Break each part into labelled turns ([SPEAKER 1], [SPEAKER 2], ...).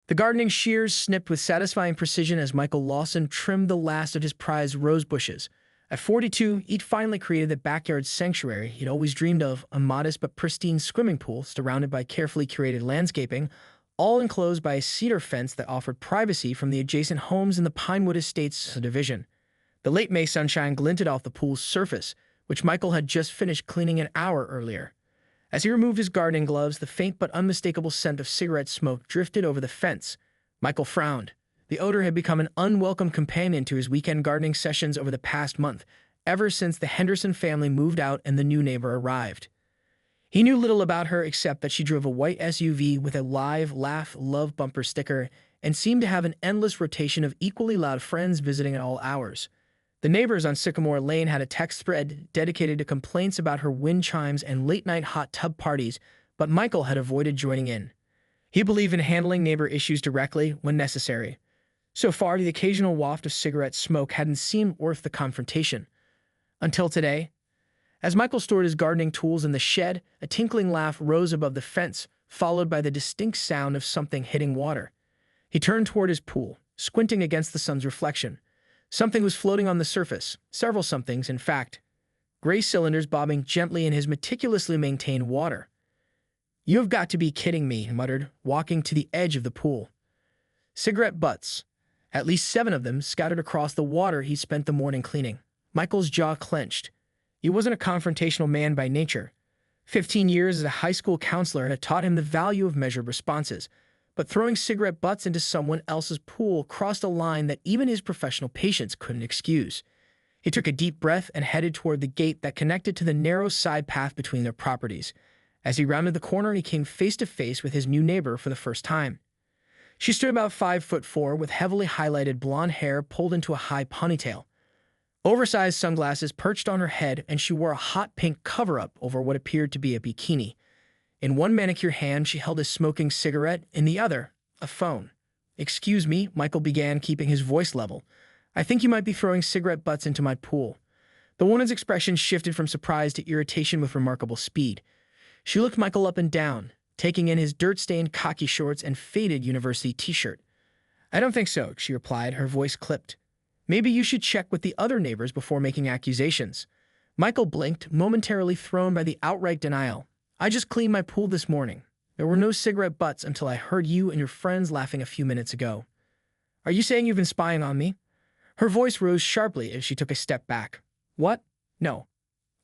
[SPEAKER 1] The gardening shears snipped with satisfying precision as Michael Lawson trimmed the last of his prized rose bushes. At 42, he'd finally created the backyard sanctuary he'd always dreamed of, a modest but pristine swimming pool surrounded by carefully curated landscaping, all enclosed by a cedar fence that offered privacy from the adjacent homes in the Pinewood Estates subdivision. The late May sunshine glinted off the pool's surface, which Michael had just finished cleaning an hour earlier. As he removed his gardening gloves, the faint but unmistakable scent of cigarette smoke drifted over the fence. Michael frowned. The odor had become an unwelcome companion to his weekend gardening sessions over the past month, ever since the Henderson family moved out and the new neighbor arrived. He knew little about her except that she drove a white SUV with a live, laugh, love bumper sticker and seemed to have an endless rotation of equally loud friends visiting at all hours. The neighbors on Sycamore Lane had a text thread dedicated to complaints about her wind chimes and late-night hot tub parties, but Michael had avoided joining in. He believed in handling neighbor issues directly when necessary. So far, the occasional waft of cigarette smoke hadn't seemed worth the confrontation. Until today. As Michael stored his gardening tools in the shed, a tinkling laugh rose above the fence, followed by the distinct sound of something hitting water. He turned toward his pool, squinting against the sun's reflection. Something was floating on the surface, several somethings, in fact. Gray cylinders bobbing gently in his meticulously maintained water. "You have got to be kidding me," he muttered, walking to the edge of the pool. Cigarette butts, at least 7 of them, scattered across the water he spent the morning cleaning. Michael's jaw clenched. He wasn't a confrontational man by nature. 15 years as a high school counselor had taught him the value of measured responses, but throwing cigarette butts into someone else's pool crossed a line that even his professional patience couldn't excuse. He took a deep breath and headed toward the gate that connected to the narrow side path between their properties. As he rounded the corner, he came face to face with his new neighbor for the first time. She stood about 5'4", with heavily highlighted blonde hair pulled into a high ponytail. Oversized sunglasses perched on her head, and she wore a hot pink cover-up over what appeared to be a bikini. In one manicure hand, she held a smoking cigarette, in the other, a phone. "Excuse me," Michael began, keeping his voice level. "I think you might be throwing cigarette butts into my pool." The woman's expression shifted from surprise to irritation with remarkable speed. She looked Michael up and down, taking in his dirt-stained khaki shorts and faded university t-shirt. "I don't think so," she replied, her voice clipped. "Maybe you should check with the other neighbors before making accusations." Michael blinked, momentarily thrown by the outright denial. "I just cleaned my pool this morning. There were no cigarette butts until I heard you and your friends laughing a few minutes ago." "Are you saying you've been spying on me?" Her voice rose sharply as she took a step back. "What? No.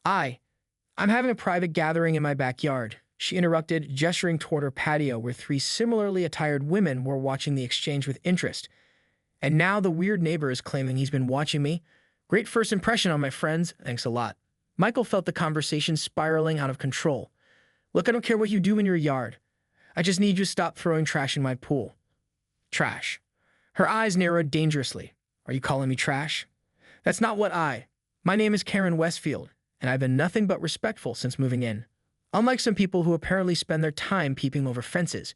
[SPEAKER 1] I'm having a private gathering in my backyard," she interrupted, gesturing toward her patio where 3 similarly attired women were watching the exchange with interest. "And now the weird neighbor is claiming he's been watching me. Great first impression on my friends. Thanks a lot." Michael felt the conversation spiraling out of control. "Look, I don't care what you do in your yard. I just need you to stop throwing trash in my pool." "Trash?" Her eyes narrowed dangerously. "Are you calling me trash?" "That's not what My name is Karen Westfield, and I've been nothing but respectful since moving in. Unlike some people who apparently spend their time peeping over fences."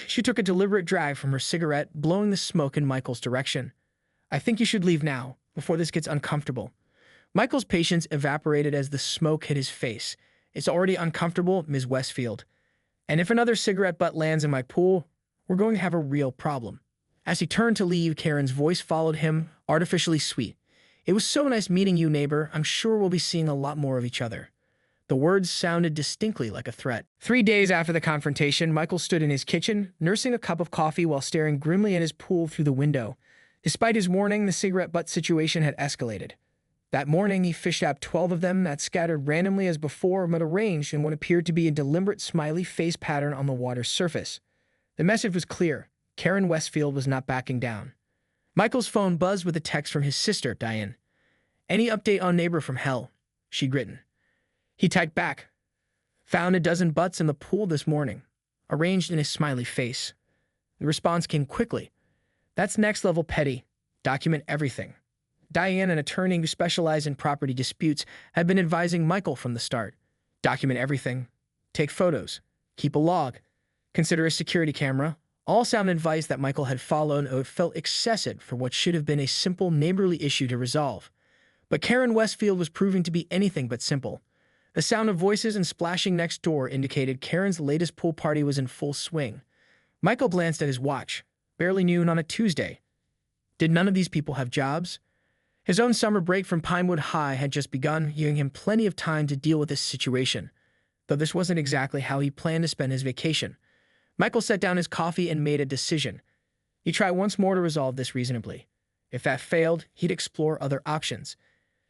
[SPEAKER 1] She took a deliberate drag from her cigarette, blowing the smoke in Michael's direction. "I think you should leave now, before this gets uncomfortable." Michael's patience evaporated as the smoke hit his face. "It's already uncomfortable, Ms. Westfield. And if another cigarette butt lands in my pool, we're going to have a real problem." As he turned to leave, Karen's voice followed him, artificially sweet. "It was so nice meeting you, neighbor. I'm sure we'll be seeing a lot more of each other." The words sounded distinctly like a threat. 3 days after the confrontation, Michael stood in his kitchen, nursing a cup of coffee while staring grimly at his pool through the window. Despite his warning, the cigarette butt situation had escalated. That morning, he fished out 12 of them that scattered randomly as before, but arranged in what appeared to be a deliberate smiley face pattern on the water's surface. The message was clear. Karen Westfield was not backing down. Michael's phone buzzed with a text from his sister, Diane. "Any update on neighbor from hell?" she'd written. He typed back, "Found a dozen butts in the pool this morning," arranged in his smiley face. The response came quickly. "That's next level petty. Document everything." Diane, an attorney who specialized in property disputes, had been advising Michael from the start. Document everything. Take photos. Keep a log. Consider a security camera. All sound advice that Michael had followed or felt excessive for what should have been a simple neighborly issue to resolve. But Karen Westfield was proving to be anything but simple. The sound of voices and splashing next door indicated Karen's latest pool party was in full swing. Michael glanced at his watch. barely noon on a Tuesday. Did none of these people have jobs? His own summer break from Pinewood High had just begun, giving him plenty of time to deal with this situation, though this wasn't exactly how he planned to spend his vacation. Michael set down his coffee and made a decision. He'd try once more to resolve this reasonably. If that failed, he'd explore other options.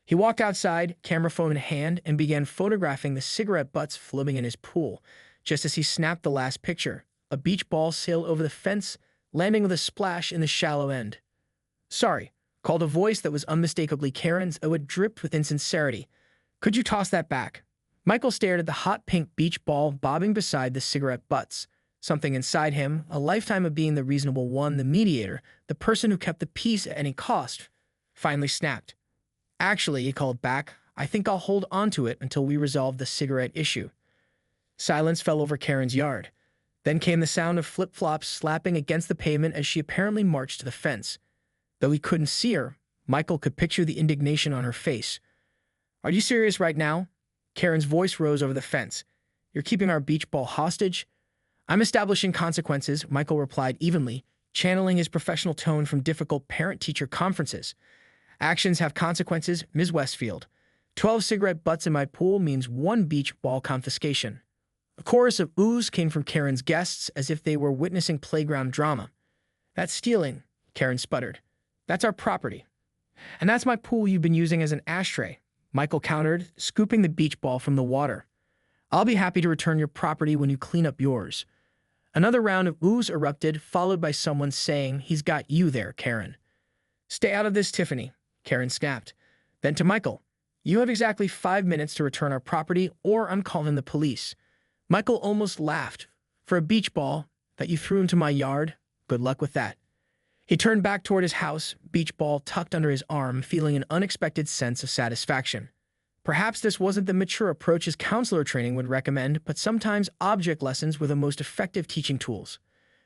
[SPEAKER 1] He walked outside, camera phone in hand, and began photographing the cigarette butts floating in his pool. Just as he snapped the last picture, a beach ball sailed over the fence, landing with a splash in the shallow end. "Sorry," called a voice that was unmistakably Karen's, though it dripped with insincerity. "Could you toss that back?" Michael stared at the hot pink beach ball bobbing beside the cigarette butts. Something inside him, a lifetime of being the reasonable one, the mediator, the person who kept the peace at any cost, finally snapped. "Actually," he called back, "I think I'll hold on to it until we resolve the cigarette issue." Silence fell over Karen's yard. Then came the sound of flip-flops slapping against the pavement as she apparently marched to the fence. Though he couldn't see her, Michael could picture the indignation on her face. "Are you serious right now?" Karen's voice rose over the fence. "You're keeping our beach ball hostage?" "I'm establishing consequences," Michael replied evenly, channeling his professional tone from difficult parent-teacher conferences. "Actions have consequences, Ms. Westfield. 12 cigarette butts in my pool means 1 beach ball confiscation." A chorus of oohs came from Karen's guests as if they were witnessing playground drama. "That's stealing," Karen sputtered. "That's our property." "And that's my pool you've been using as an ashtray," Michael countered, scooping the beach ball from the water. "I'll be happy to return your property when you clean up yours." Another round of oohs erupted, followed by someone saying, "He's got you there, Karen." "Stay out of this, Tiffany," Karen snapped. Then to Michael, "You have exactly 5 minutes to return our property, or I'm calling the police." Michael almost laughed. "For a beach ball that you threw into my yard? Good luck with that." He turned back toward his house, beach ball tucked under his arm, feeling an unexpected sense of satisfaction. Perhaps this wasn't the mature approach his counselor training would recommend, but sometimes object lessons were the most effective teaching tools.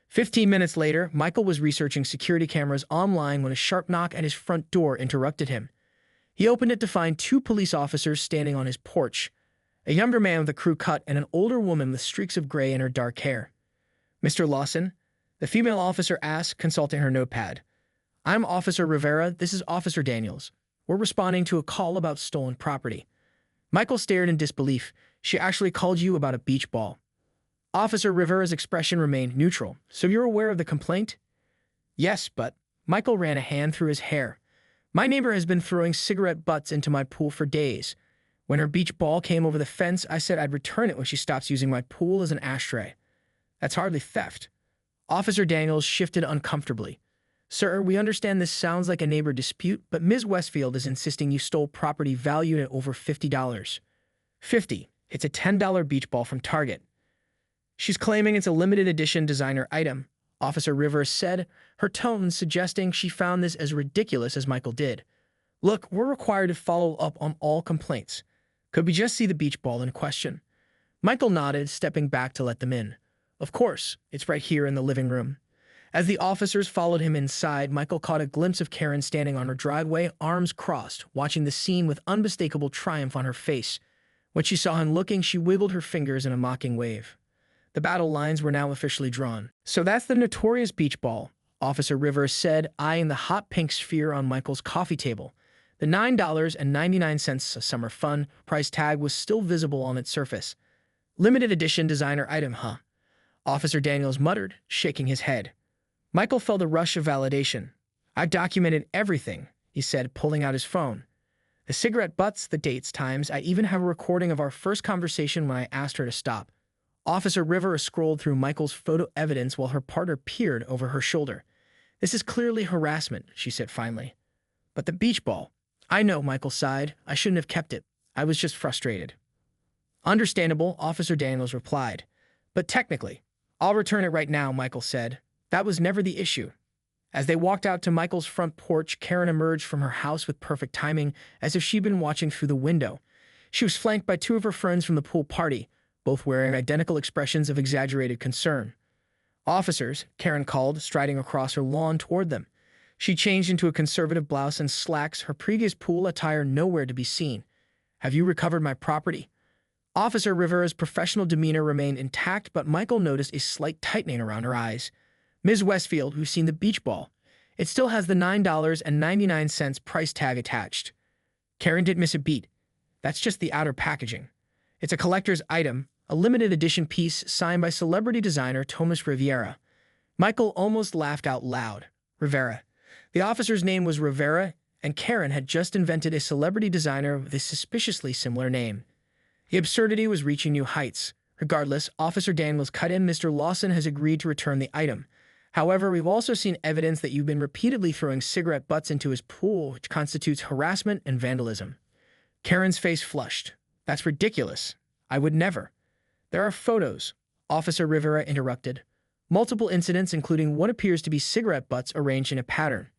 [SPEAKER 1] 15 minutes later, Michael was researching security cameras online when a sharp knock at his front door interrupted him. He opened it to find 2 police officers standing on his porch, a younger man with a crew cut and an older woman with streaks of gray in her dark hair. "Mr. Lawson?" the female officer asked, consulting her notepad. "I'm Officer Rivera. This is Officer Daniels. We're responding to a call about stolen property." Michael stared in disbelief. "She actually called you about a beach ball." Officer Rivera's expression remained neutral. "So you're aware of the complaint?" "Yes, but—" Michael ran a hand through his hair. "My neighbor has been throwing cigarette butts into my pool for days. When her beach ball came over the fence, I said I'd return it when she stops using my pool as an ashtray." "That's hardly theft." Officer Daniels shifted uncomfortably. "Sir, we understand this sounds like a neighbor dispute, but Ms. Westfield is insisting you stole property valued at over $50. $50. It's a $10 beach ball from Target. She's claiming it's a limited edition designer item," Officer Rivers said, her tone suggesting she found this as ridiculous as Michael did. "Look, we're required to follow up on all complaints. Could we just see the beach ball in question?" Michael nodded, stepping back to let them in. "Of course, it's right here in the living room." As the officers followed him inside, Michael caught a glimpse of Karen standing on her driveway, arms crossed, watching the scene with unmistakable triumph on her face. When she saw him looking, she wiggled her fingers in a mocking wave. The battle lines were now officially drawn. "So that's the notorious beach ball," Officer Rivers said, eyeing the hot pink sphere on Michael's coffee table. The $9.99 a summer fun price tag was still visible on its surface. "Limited edition designer item, huh?" Officer Daniels muttered, shaking his head. Michael felt a rush of validation. "I've documented everything," he said, pulling out his phone. "The cigarette butts, the dates, times. I even have a recording of our first conversation when I asked her to stop." Officer Rivera scrolled through Michael's photo evidence while her partner peered over her shoulder. "This is clearly harassment," she said finally. "But the beach ball—" "I know," Michael sighed. "I shouldn't have kept it. I was just frustrated." "Understandable," Officer Daniels replied. "But technically—" "I'll return it right now," Michael said. "That was never the issue." As they walked out to Michael's front porch, Karen emerged from her house with perfect timing, as if she'd been watching through the window. She was flanked by 2 of her friends from the pool party, both wearing identical expressions of exaggerated concern. "Officers," Karen called, striding across her lawn toward them. She changed into a conservative blouse and slacks, her previous pool attire nowhere to be seen. "Have you recovered my property?" Officer Rivera's professional demeanor remained intact, but Michael noticed a slight tightening around her eyes. Ms. Westfield, who's seen the beach ball. It still has the $9.99 price tag attached. Karen didn't miss a beat. That's just the outer packaging. It's a collector's item, a limited edition piece signed by celebrity designer Thomas Rivera. Michael almost laughed out loud. Rivera. The officer's name was Rivera, and Karen had just invented a celebrity designer with a suspiciously similar name. The absurdity was reaching new heights. Regardless, Officer Daniels cut in. Mr. Lawson has agreed to return the item. However, we've also seen evidence that you've been repeatedly throwing cigarette butts into his pool, which constitutes harassment and vandalism. Karen's face flushed. That's ridiculous. I would never. There are photos, Officer Rivera interrupted. Multiple incidents, including what appears to be cigarette butts arranged in a pattern.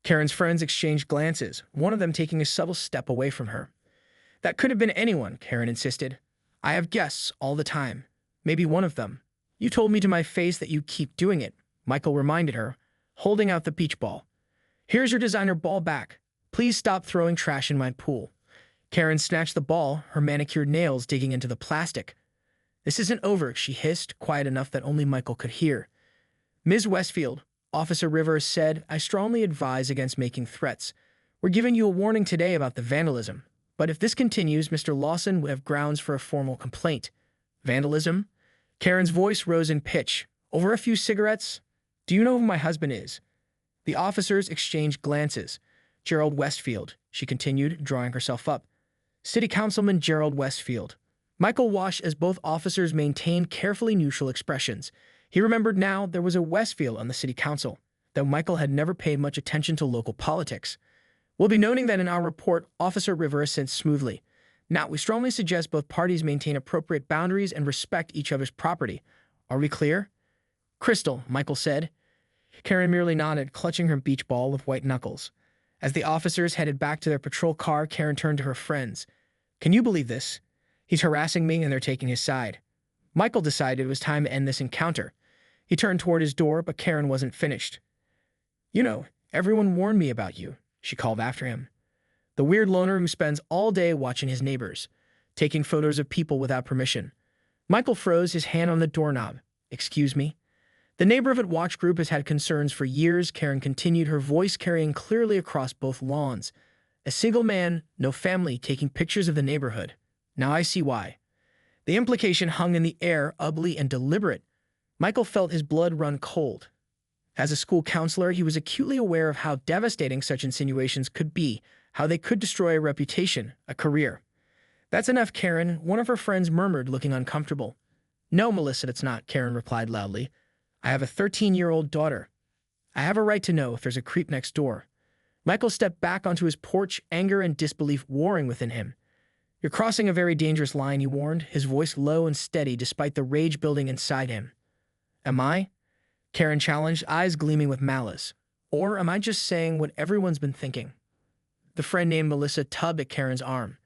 [SPEAKER 1] Karen's friends exchanged glances, one of them taking a subtle step away from her. That could have been anyone, Karen insisted. I have guests all the time. Maybe one of them. You told me to my face that you keep doing it, Michael reminded her, holding out the beach ball. Here's your designer ball back. Please stop throwing trash in my pool. Karen snatched the ball, her manicured nails digging into the plastic. This isn't over, she hissed, quiet enough that only Michael could hear. Ms. Westfield, Officer Rivers said, I strongly advise against making threats. We're giving you a warning today about the vandalism. But if this continues, Mr. Lawson will have grounds for a formal complaint. Vandalism? Karen's voice rose in pitch. Over a few cigarettes? Do you know who my husband is? The officers exchanged glances. Gerald Westfield, she continued, drawing herself up. City Councilman Gerald Westfield. Michael watched as both officers maintained carefully neutral expressions. He remembered now there was a Westfield on the city council, though Michael had never paid much attention to local politics. We'll be noting that in our report, Officer Rivera said smoothly. Now, we strongly suggest both parties maintain appropriate boundaries and respect each other's property. Are we clear? Crystal, Michael said. Karen merely nodded, clutching her beach ball with white knuckles. As the officers headed back to their patrol car, Karen turned to her friends. Can you believe this? He's harassing me and they're taking his side. Michael decided it was time to end this encounter. He turned toward his door, but Karen wasn't finished. You know, everyone warned me about you, she called after him. The weird loner who spends all day watching his neighbors, taking photos of people without permission. Michael froze, his hand on the doorknob. Excuse me? The neighborhood watch group has had concerns for years, Karen continued, her voice carrying clearly across both lawns. A single man, no family, taking pictures of the neighborhood. Now I see why. The implication hung in the air, ugly and deliberate. Michael felt his blood run cold. As a school counselor, he was acutely aware of how devastating such insinuations could be, how they could destroy a reputation, a career. That's enough, Karen, one of her friends murmured, looking uncomfortable. No, Melissa, it's not, Karen replied loudly. I have a 13-year-old daughter. I have a right to know if there's a creep next door. Michael stepped back onto his porch, anger and disbelief warring within him. You're crossing a very dangerous line, he warned, his voice low and steady despite the rage building inside him. Am I? Karen challenged, eyes gleaming with malice. Or am I just saying what everyone's been thinking? The friend named Melissa tugged at Karen's arm.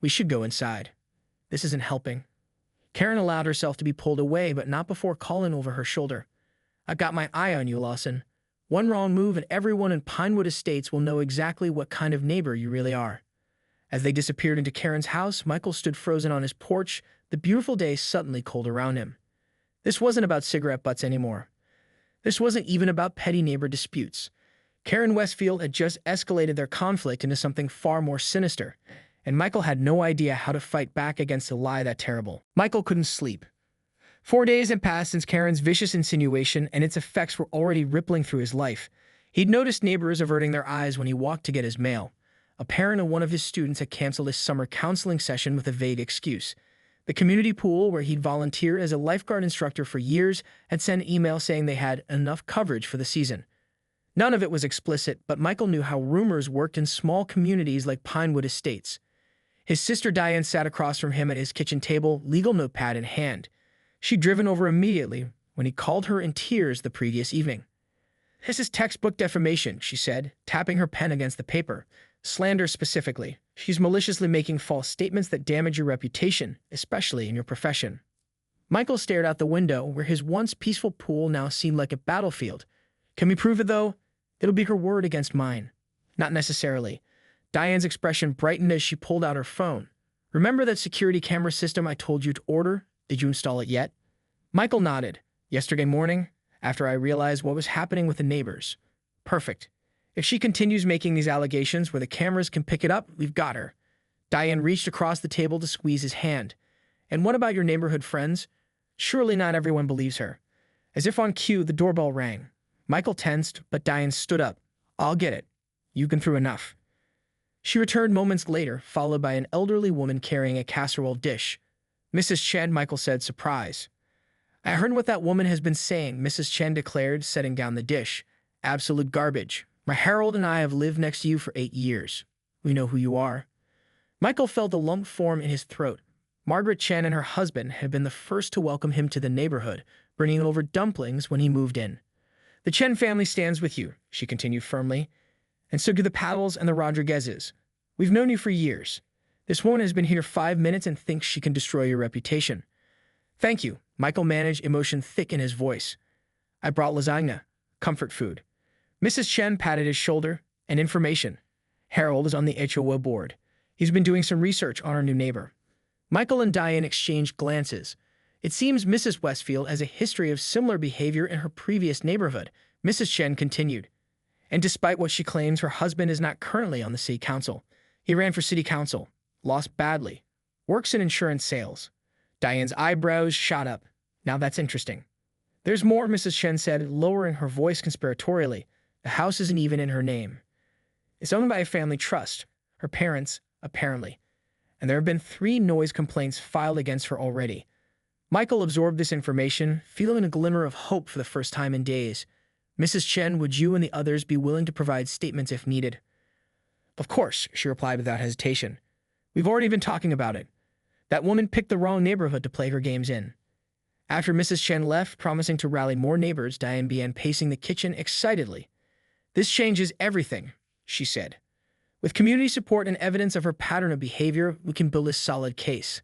[SPEAKER 1] We should go inside. This isn't helping. Karen allowed herself to be pulled away, but not before calling over her shoulder. I've got my eye on you, Lawson. One wrong move and everyone in Pinewood Estates will know exactly what kind of neighbor you really are. As they disappeared into Karen's house, Michael stood frozen on his porch, the beautiful day suddenly cold around him. This wasn't about cigarette butts anymore. This wasn't even about petty neighbor disputes. Karen Westfield had just escalated their conflict into something far more sinister, and Michael had no idea how to fight back against a lie that terrible. Michael couldn't sleep. 4 days had passed since Karen's vicious insinuation, and its effects were already rippling through his life. He'd noticed neighbors averting their eyes when he walked to get his mail. A parent of one of his students had canceled his summer counseling session with a vague excuse. The community pool, where he'd volunteered as a lifeguard instructor for years, had sent an email saying they had enough coverage for the season. None of it was explicit, but Michael knew how rumors worked in small communities like Pinewood Estates. His sister Diane sat across from him at his kitchen table, legal notepad in hand. She'd driven over immediately when he called her in tears the previous evening. This is textbook defamation, she said, tapping her pen against the paper. Slander specifically. She's maliciously making false statements that damage your reputation, especially in your profession. Michael stared out the window, where his once peaceful pool now seemed like a battlefield. Can we prove it, though? It'll be her word against mine. Not necessarily. Diane's expression brightened as she pulled out her phone. Remember that security camera system I told you to order? Did you install it yet? Michael nodded. Yesterday morning, after I realized what was happening with the neighbors. Perfect. If she continues making these allegations where the cameras can pick it up, we've got her. Diane reached across the table to squeeze his hand. And what about your neighborhood friends? Surely not everyone believes her. As if on cue, the doorbell rang. Michael tensed, but Diane stood up. I'll get it. You've been through enough. She returned moments later, followed by an elderly woman carrying a casserole dish. Mrs. Chen, Michael said, surprised. I heard what that woman has been saying, Mrs. Chen declared, setting down the dish. Absolute garbage. My Harold and I have lived next to you for 8 years. We know who you are. Michael felt a lump form in his throat. Margaret Chen and her husband had been the first to welcome him to the neighborhood, bringing over dumplings when he moved in. The Chen family stands with you, she continued firmly, and so do the Paddles and the Rodriguezes. We've known you for years. This woman has been here 5 minutes and thinks she can destroy your reputation. Thank you, Michael managed, emotion thick in his voice. I brought lasagna, comfort food. Mrs. Chen patted his shoulder, and information. Harold is on the HOA board. He's been doing some research on our new neighbor. Michael and Diane exchanged glances. It seems Mrs. Westfield has a history of similar behavior in her previous neighborhood, Mrs. Chen continued. And despite what she claims, her husband is not currently on the city council. He ran for city council, lost badly, works in insurance sales. Diane's eyebrows shot up. Now that's interesting. There's more, Mrs. Chen said, lowering her voice conspiratorially. The house isn't even in her name. It's owned by a family trust, her parents, apparently. And there have been 3 noise complaints filed against her already. Michael absorbed this information, feeling a glimmer of hope for the first time in days. Mrs. Chen, would you and the others be willing to provide statements if needed? Of course, she replied without hesitation. We've already been talking about it. That woman picked the wrong neighborhood to play her games in. After Mrs. Chen left, promising to rally more neighbors, Diane began pacing the kitchen excitedly. This changes everything, she said. With community support and evidence of her pattern of behavior, we can build a solid case.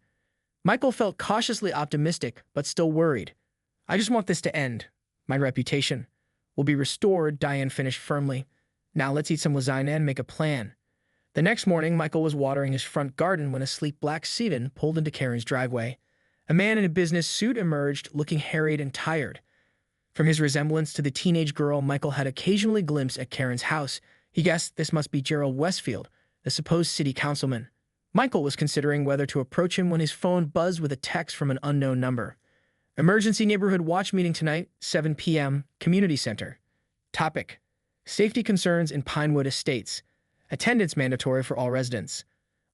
[SPEAKER 1] Michael felt cautiously optimistic, but still worried. I just want this to end. My reputation will be restored, Diane finished firmly. Now let's eat some lasagna and make a plan. The next morning, Michael was watering his front garden when a sleek black sedan pulled into Karen's driveway. A man in a business suit emerged, looking harried and tired. From his resemblance to the teenage girl Michael had occasionally glimpsed at Karen's house, he guessed this must be Gerald Westfield, the supposed city councilman. Michael was considering whether to approach him when his phone buzzed with a text from an unknown number. Emergency neighborhood watch meeting tonight, 7 p.m., community center. Topic: safety concerns in Pinewood Estates. Attendance mandatory for all residents.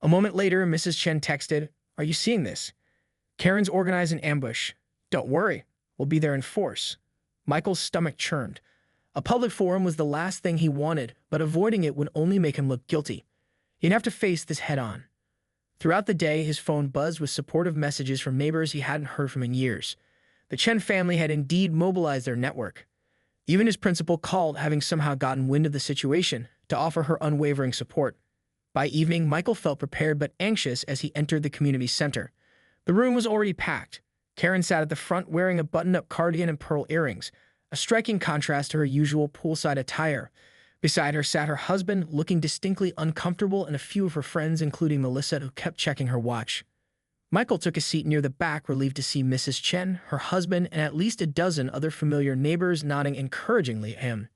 [SPEAKER 1] A moment later, Mrs. Chen texted, Are you seeing this? Karen's organized an ambush. Don't worry, we'll be there in force. Michael's stomach churned. A public forum was the last thing he wanted, but avoiding it would only make him look guilty. He'd have to face this head-on. Throughout the day, his phone buzzed with supportive messages from neighbors he hadn't heard from in years. The Chen family had indeed mobilized their network. Even his principal called, having somehow gotten wind of the situation, to offer her unwavering support. By evening, Michael felt prepared but anxious as he entered the community center. The room was already packed. Karen sat at the front wearing a button-up cardigan and pearl earrings, a striking contrast to her usual poolside attire. Beside her sat her husband, looking distinctly uncomfortable, and a few of her friends, including Melissa, who kept checking her watch. Michael took a seat near the back, relieved to see Mrs. Chen, her husband, and at least a dozen other familiar neighbors nodding encouragingly at him.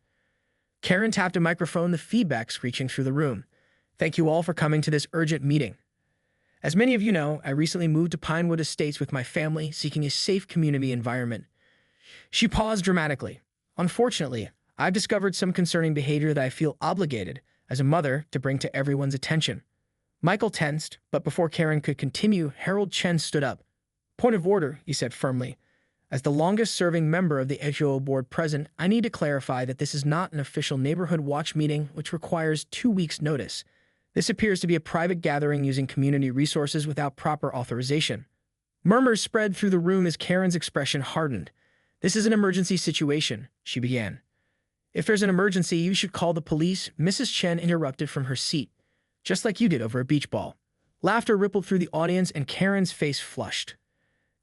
[SPEAKER 1] Karen tapped a microphone, the feedback screeching through the room. Thank you all for coming to this urgent meeting. As many of you know, I recently moved to Pinewood Estates with my family, seeking a safe community environment. She paused dramatically. Unfortunately, I've discovered some concerning behavior that I feel obligated, as a mother, to bring to everyone's attention. Michael tensed, but before Karen could continue, Harold Chen stood up. Point of order, he said firmly. As the longest-serving member of the HOA board present, I need to clarify that this is not an official neighborhood watch meeting, which requires 2 weeks' notice. This appears to be a private gathering using community resources without proper authorization. Murmurs spread through the room as Karen's expression hardened. This is an emergency situation, she began. If there's an emergency, you should call the police, Mrs. Chen interrupted from her seat, just like you did over a beach ball. Laughter rippled through the audience and Karen's face flushed.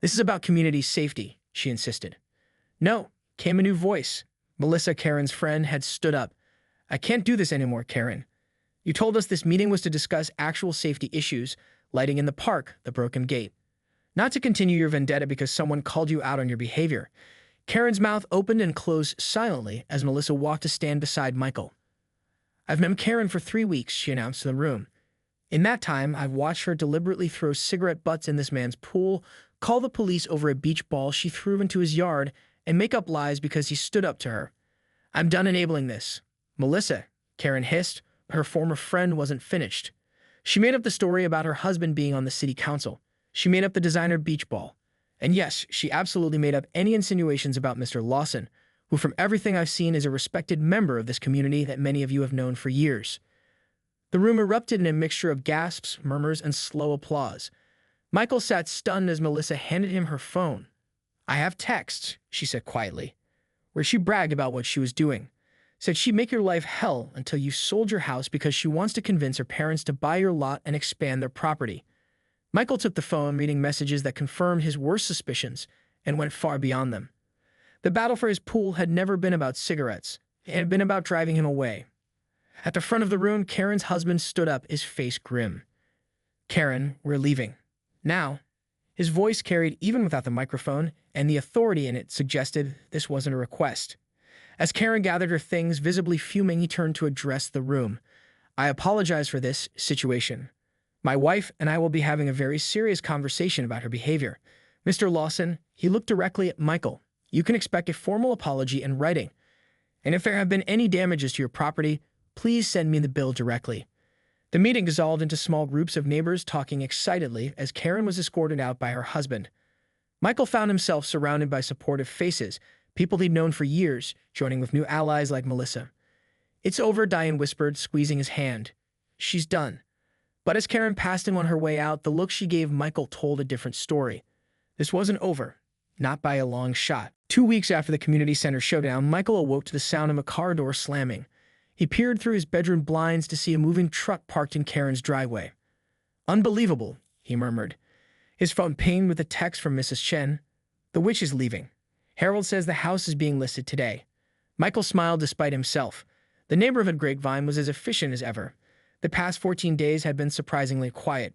[SPEAKER 1] This is about community safety, she insisted. No, came a new voice. Melissa, Karen's friend, had stood up. I can't do this anymore, Karen. You told us this meeting was to discuss actual safety issues, lighting in the park, the broken gate. Not to continue your vendetta because someone called you out on your behavior. Karen's mouth opened and closed silently as Melissa walked to stand beside Michael. "I've known Karen for 3 weeks," she announced to the room. "In that time, I've watched her deliberately throw cigarette butts in this man's pool, call the police over a beach ball she threw into his yard, and make up lies because he stood up to her. I'm done enabling this." "Melissa," Karen hissed. Her former friend wasn't finished. She made up the story about her husband being on the city council. She made up the designer beach ball. And yes, she absolutely made up any insinuations about Mr. Lawson, who from everything I've seen is a respected member of this community that many of you have known for years. The room erupted in a mixture of gasps, murmurs, and slow applause. Michael sat stunned as Melissa handed him her phone. "I have texts," she said quietly, where she bragged about what she was doing. Said she'd make your life hell until you sold your house because she wants to convince her parents to buy your lot and expand their property. Michael took the phone, reading messages that confirmed his worst suspicions and went far beyond them. The battle for his pool had never been about cigarettes. It had been about driving him away. At the front of the room, Karen's husband stood up, his face grim. "Karen, we're leaving. Now." His voice carried even without the microphone, and the authority in it suggested this wasn't a request. As Karen gathered her things, visibly fuming, he turned to address the room. "I apologize for this situation. My wife and I will be having a very serious conversation about her behavior. Mr. Lawson," he looked directly at Michael, "you can expect a formal apology in writing. And if there have been any damages to your property, please send me the bill directly." The meeting dissolved into small groups of neighbors talking excitedly as Karen was escorted out by her husband. Michael found himself surrounded by supportive faces, people he'd known for years, joining with new allies like Melissa. "It's over," Diane whispered, squeezing his hand. "She's done." But as Karen passed him on her way out, the look she gave Michael told a different story. This wasn't over, not by a long shot. 2 weeks after the community center showdown, Michael awoke to the sound of a car door slamming. He peered through his bedroom blinds to see a moving truck parked in Karen's driveway. "Unbelievable," he murmured. His phone pinged with a text from Mrs. Chen. "The witch is leaving. Harold says the house is being listed today." Michael smiled despite himself. The neighborhood grapevine was as efficient as ever. The past 14 days had been surprisingly quiet.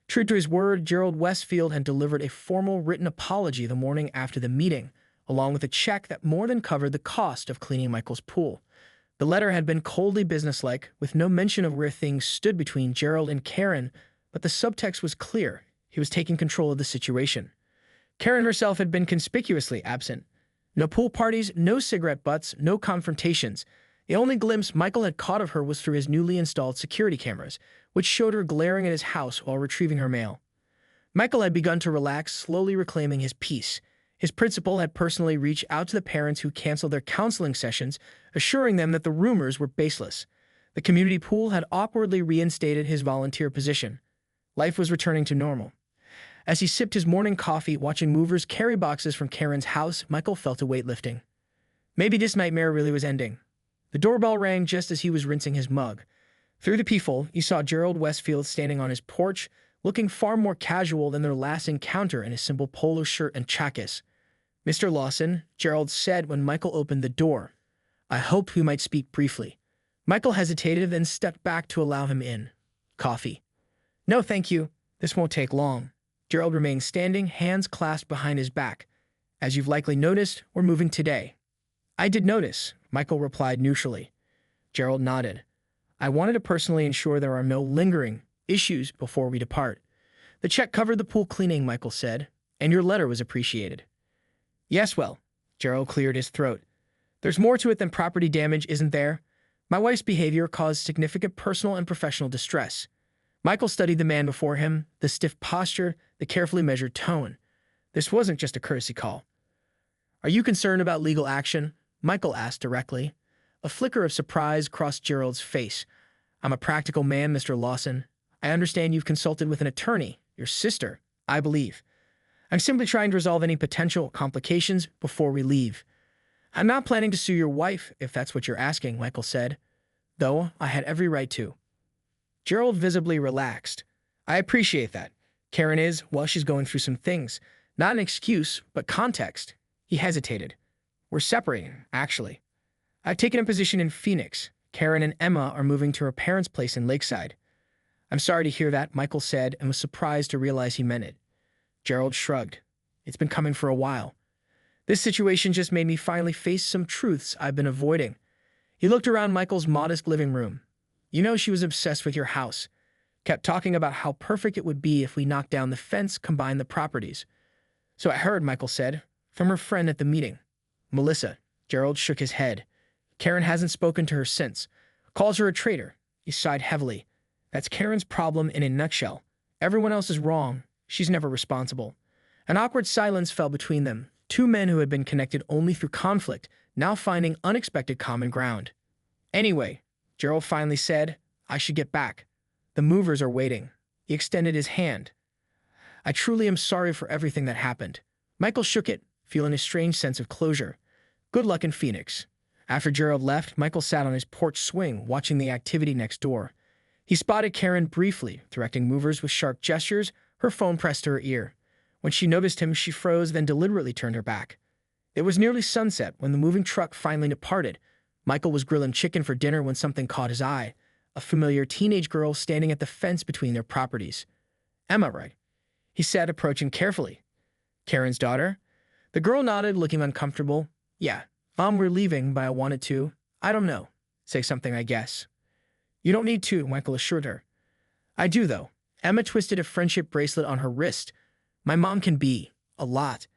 [SPEAKER 1] True to his word, Gerald Westfield had delivered a formal written apology the morning after the meeting, along with a check that more than covered the cost of cleaning Michael's pool. The letter had been coldly businesslike, with no mention of where things stood between Gerald and Karen, but the subtext was clear. He was taking control of the situation. Karen herself had been conspicuously absent. No pool parties, no cigarette butts, no confrontations. The only glimpse Michael had caught of her was through his newly installed security cameras, which showed her glaring at his house while retrieving her mail. Michael had begun to relax, slowly reclaiming his peace. His principal had personally reached out to the parents who canceled their counseling sessions, assuring them that the rumors were baseless. The community pool had awkwardly reinstated his volunteer position. Life was returning to normal. As he sipped his morning coffee, watching movers carry boxes from Karen's house, Michael felt a weight lifting. Maybe this nightmare really was ending. The doorbell rang just as he was rinsing his mug. Through the peephole, he saw Gerald Westfield standing on his porch, looking far more casual than their last encounter in a simple polo shirt and chacos. "Mr. Lawson," Gerald said when Michael opened the door. "I hope we might speak briefly." Michael hesitated, then stepped back to allow him in. "Coffee?" "No, thank you. This won't take long." Gerald remained standing, hands clasped behind his back. "As you've likely noticed, we're moving today." "I did notice," Michael replied neutrally. Gerald nodded. "I wanted to personally ensure there are no lingering issues before we depart. The check covered the pool cleaning," Michael said, "and your letter was appreciated." "Yes, well," Gerald cleared his throat. "There's more to it than property damage, isn't there? My wife's behavior caused significant personal and professional distress." Michael studied the man before him, the stiff posture, the carefully measured tone. This wasn't just a courtesy call. "Are you concerned about legal action?" Michael asked directly. A flicker of surprise crossed Gerald's face. "I'm a practical man, Mr. Lawson. I understand you've consulted with an attorney, your sister, I believe. I'm simply trying to resolve any potential complications before we leave." "I'm not planning to sue your wife, if that's what you're asking," Michael said, "though I had every right to." Gerald visibly relaxed. "I appreciate that. Karen is, well, she's going through some things. Not an excuse, but context." He hesitated. "We're separating, actually. I've taken a position in Phoenix. Karen and Emma are moving to her parents' place in Lakeside." "I'm sorry to hear that," Michael said, and was surprised to realize he meant it. Gerald shrugged. "It's been coming for a while." This situation just made me finally face some truths I've been avoiding. He looked around Michael's modest living room. You know she was obsessed with your house. Kept talking about how perfect it would be if we knocked down the fence, combined the properties. So I heard, Michael said, from her friend at the meeting. Melissa. Gerald shook his head. Karen hasn't spoken to her since. Calls her a traitor. He sighed heavily. That's Karen's problem in a nutshell. Everyone else is wrong. She's never responsible. An awkward silence fell between them. Two men who had been connected only through conflict, now finding unexpected common ground. Anyway, Gerald finally said, I should get back. The movers are waiting. He extended his hand. I truly am sorry for everything that happened. Michael shook it, feeling a strange sense of closure. Good luck in Phoenix. After Gerald left, Michael sat on his porch swing, watching the activity next door. He spotted Karen briefly, directing movers with sharp gestures, her phone pressed to her ear. When she noticed him, she froze, then deliberately turned her back. It was nearly sunset when the moving truck finally departed. Michael was grilling chicken for dinner when something caught his eye. A familiar teenage girl standing at the fence between their properties. Emma, right? He said, approaching carefully. Karen's daughter? The girl nodded, looking uncomfortable. Yeah, Mom, we're leaving, but I wanted to. I don't know. Say something, I guess. You don't need to, Michael assured her. I do, though. Emma twisted a friendship bracelet on her wrist. My mom can be a lot,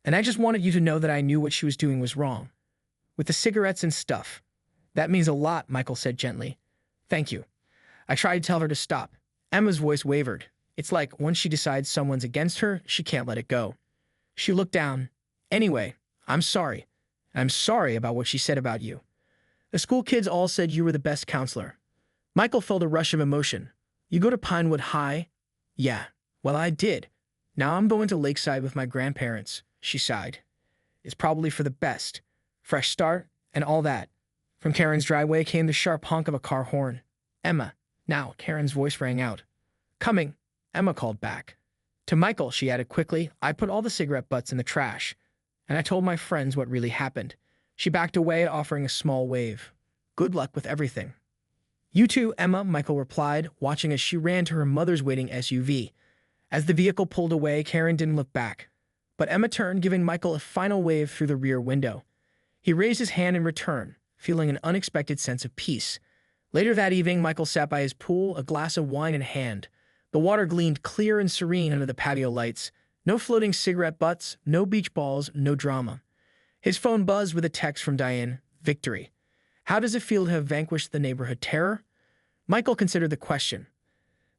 [SPEAKER 1] and I just wanted you to know that I knew what she was doing was wrong. With the cigarettes and stuff. That means a lot, Michael said gently. Thank you. I tried to tell her to stop. Emma's voice wavered. It's like once she decides someone's against her, she can't let it go. She looked down. Anyway, I'm sorry. I'm sorry about what she said about you. The school kids all said you were the best counselor. Michael felt a rush of emotion. You go to Pinewood High? Yeah. Well, I did. Now I'm going to Lakeside with my grandparents, she sighed. It's probably for the best. Fresh start and all that. From Karen's driveway came the sharp honk of a car horn. Emma. Now, Karen's voice rang out. Coming, Emma called back. To Michael, she added quickly, I put all the cigarette butts in the trash. And I told my friends what really happened. She backed away, offering a small wave. Good luck with everything. You too, Emma, Michael replied, watching as she ran to her mother's waiting SUV. As the vehicle pulled away, Karen didn't look back. But Emma turned, giving Michael a final wave through the rear window. He raised his hand in return, feeling an unexpected sense of peace. Later that evening, Michael sat by his pool, a glass of wine in hand. The water gleamed clear and serene under the patio lights. No floating cigarette butts, no beach balls, no drama. His phone buzzed with a text from Diane. Victory. How does it feel to have vanquished the neighborhood terror? Michael considered the question.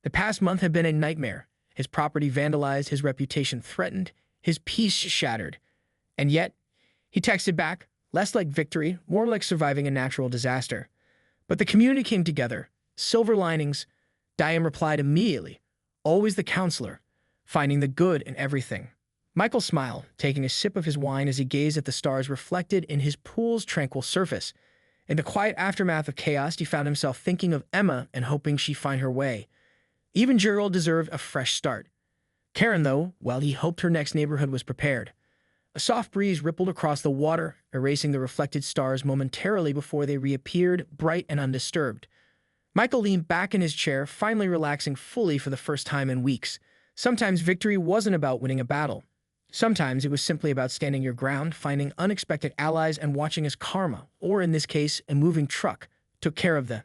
[SPEAKER 1] The past month had been a nightmare. His property vandalized, his reputation threatened, his peace shattered. And yet, he texted back, less like victory, more like surviving a natural disaster. But the community came together. Silver linings. Diane replied immediately. Always the counselor, finding the good in everything. Michael smiled, taking a sip of his wine as he gazed at the stars reflected in his pool's tranquil surface. In the quiet aftermath of chaos, he found himself thinking of Emma and hoping she'd find her way. Even Gerald deserved a fresh start. Karen, though, well, he hoped her next neighborhood was prepared. A soft breeze rippled across the water, erasing the reflected stars momentarily before they reappeared, bright and undisturbed. Michael leaned back in his chair, finally relaxing fully for the first time in weeks. Sometimes victory wasn't about winning a battle. Sometimes it was simply about standing your ground, finding unexpected allies, and watching as karma, or in this case, a moving truck, took care of the